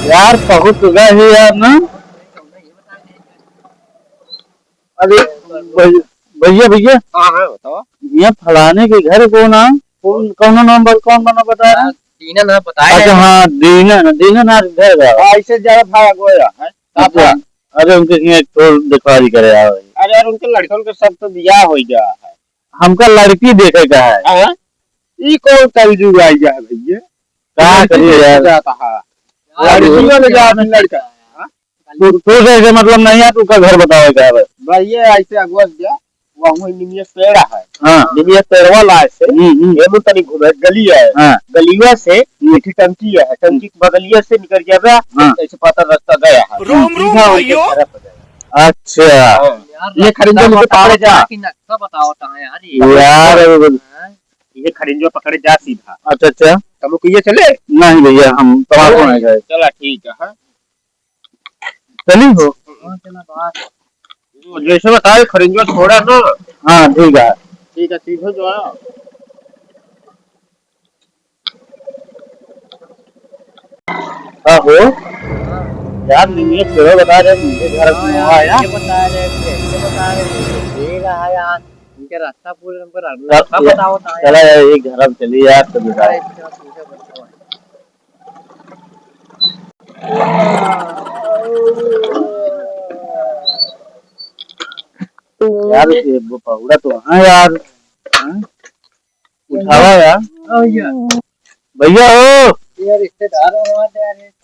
यार बहुत गए ही यार ना। अरे भैया भैया हाँ हाँ बताओ। ये फलाने के घर को ना कौन नंबर कौन बना बता रहा है? दीना ना बताया अच्छा हाँ दीना घर का ऐसे ज्यादा भाग गोया है। अच्छा। अरे उनके लिए तो दिखवारी करे यार। अरे यार उनके लड़कों के सब तो बियाह हो गया है। हमका लड़की देखे का है। हाँ? ई कौन कलजुग आई जा भैया? क्या करिए यार। जाता है लड़कियों में जा लड़का तू से मतलब नहीं है, तू का घर बताओ है भैया ऐसे अगवा गया वहाँ निमिया पेड़ा है। हाँ निमिया पेड़वा लाए से ये तनी घूमे गली है। हाँ गलिया से मीठी टंकी है, टंकी के बगलिया से निकल गया ऐसे पता रास्ता गया है। रोम रोम भाइयों। अच्छा ये खरिंजो मुझे पकड़े जा नक्शा बताओ कहाँ यार यार। ये खरिंजो पकड़े जा सीधा। अच्छा अच्छा तुम को ये चले नहीं भैया हम तमाकू नहीं खाए। चला ठीक है चली हो जैसे बताए खरिंजो थोड़ा ना। हाँ ठीक है सीधो जो है हाँ हो यार ये क्यों बता रहे मुझे घर आया बता रहे ये रहा यार इनके रास्ता पूरे नंबर बताओ चला यार ये घर अब चली यार तो बताए यार ये पहुड़ा तो हाँ यार। उठावा यार भैया हो ये रिश्तेदार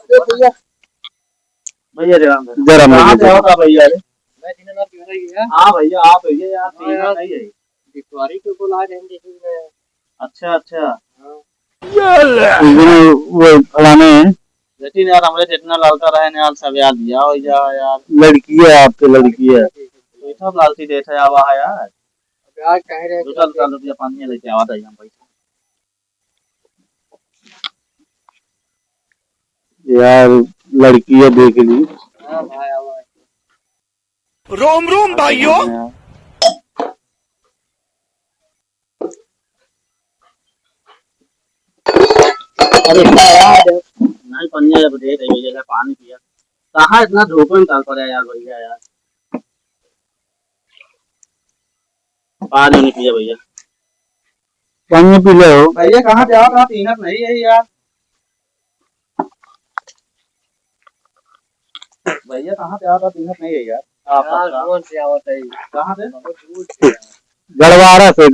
भैया भैया जरा मैं होगा भैया मैं जिन्हें क्यों रही है। हाँ भैया आप भैया यार पीना नहीं है दिखवारी को बुला देंगे। अच्छा अच्छा वो फलाने लेकिन यार हमारे जितना लड़का रहे ना यार सब यार दिया हो जा यार। लड़की है आपकी लड़की है तो सब लालची देते आवा है यार। यार कह रहे दूसरा रुपया पानी लेके आवा था यहाँ पैसा यार लड़की है देख ली। हाँ भाई आवा रोम रोम भाइयों। अरे यार नहीं पनिया जब दे दे जगह पानी पिया कहाँ इतना धूप में चल पड़ा यार भैया यार। पानी नहीं पिया भैया पानी पी लो भैया कहाँ जाओ कहाँ पीना नहीं है यार। भैया कहाँ जाओ कहाँ पीना नहीं है यार। कौन से आवत है कहाँ से गढ़वारा से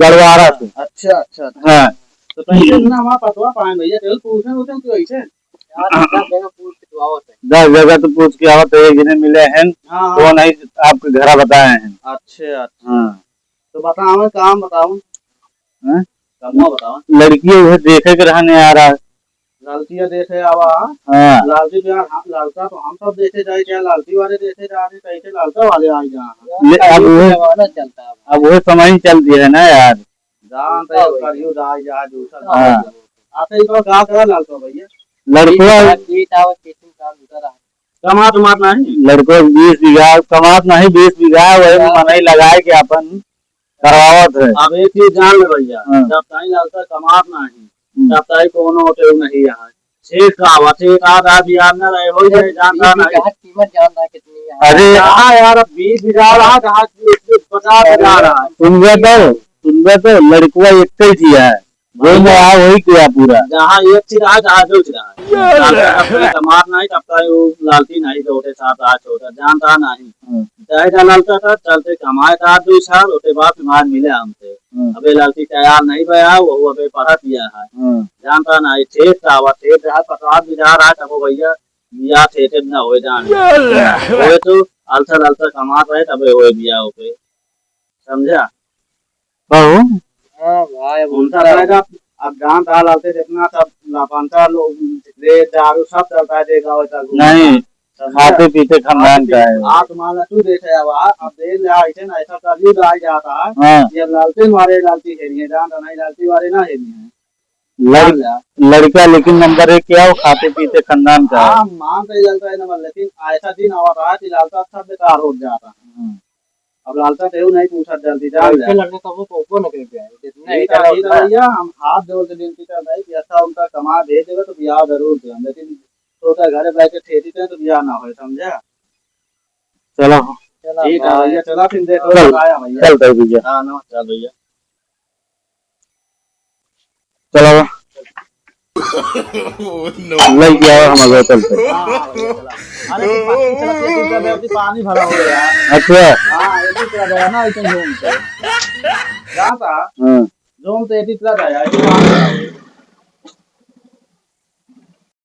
अच्छा अच्छा हाँ तो पहले ना हमारा पतवा पाए भैया केवल पूछने पूछने क्यों ऐसे यार जगह पूछ के तो आवत है 10 जगह तो पूछ के आवत है जिन्हें मिले हैं हाँ वो नहीं आपके घर बताए हैं। अच्छा अच्छा हाँ तो बताओ काम बताओ काम बताओ लड़की वह देखे के रहने आ रहा है। लालची देखे आवा हाँ लालची यार लालचा तो हम सब देखे जाए क्या लालची वाले देखे जा रहे कैसे लालचा वाले आ जा चलता है। अब वो समय ही चलती है ना यार। जान तो करियो जा जा दूसरा हाँ आते ही तो का करा लालचा भैया लड़कों ठीक आवत किसी काम दूसरा कमात उमात नहीं लड़कों 20 बीघा कमात नहीं 20 बीघा वही मनई लगाए के अपन करवावत है। अब एक चीज जान ले भैया हाँ। जब ताई लालचा कमात नहीं तब ताई कोनो होते नहीं यहाँ शेख का आवा शेख आधा बिहार न रहे हो जाए जानता नहीं कीमत जानता कितनी है। अरे हाँ यार अब 20 हजार रहा कहाँ 50,000 रहा सुनबे तो लड़कुआ एक ही किया है वही में आ वही किया पूरा जहाँ एक चीज रहा जहाँ दो चीज रहा कमार नहीं तब तक वो लालची नहीं छोटे साथ आ छोटा जानता नहीं चाहे लालचा था चलते कमाए था 2 साल उसके बाद बीमार मिले हमसे अबे लालची तैयार नहीं भया वो अबे पढ़ा दिया है जानता नहीं ठेठ का हुआ ठेठ रहा 50 भी जा रहा है तब भैया बिया ठेठे न हो जाने तो अलसा अलसा कमा रहे तबे हो बिया हो पे समझा हाँ भाई उनका रहेगा अब गांव दाल आते जितना सब लापंता लोग रेत दारू सब चलता है देगा वैसा नहीं खाते पीते खानदान का है। आप मान तू देखे अब देर ले ऐसे ना ऐसा कभी आ जाता है हाँ ये लालची मारे लालची खेलिए जानता नहीं लालची वाले ना खेलिए लड़का लेकिन नंबर 1 क्या वो खाते पीते खानदान का है। हाँ मान तो चलता है नंबर लेकिन ऐसा दिन आ रहा है कि लालचा सब बेकार हो जाता है अब लालता थे नहीं पूछा जल्दी जा इसके लड़ने का वो पोपो न कर गया नहीं चाहिए भैया हम हाथ जोड़ के विनती कर रहे कि अच्छा उनका कमा दे देगा तो ब्याह जरूर दें लेकिन तो घर बैठे ठेठी थे तो ब्याह ना हो समझा। चलो ठीक है भैया चला फिर देखो चल आया भैया चल कर भैया हाँ नमस्कार भैया चलो नहीं किया हम अगर चलते अरे पानी भरा हो गया अच्छा हाँ इसी तरह गया ना इतने घूम से जहाँ था हाँ घूम से इसी तरह गया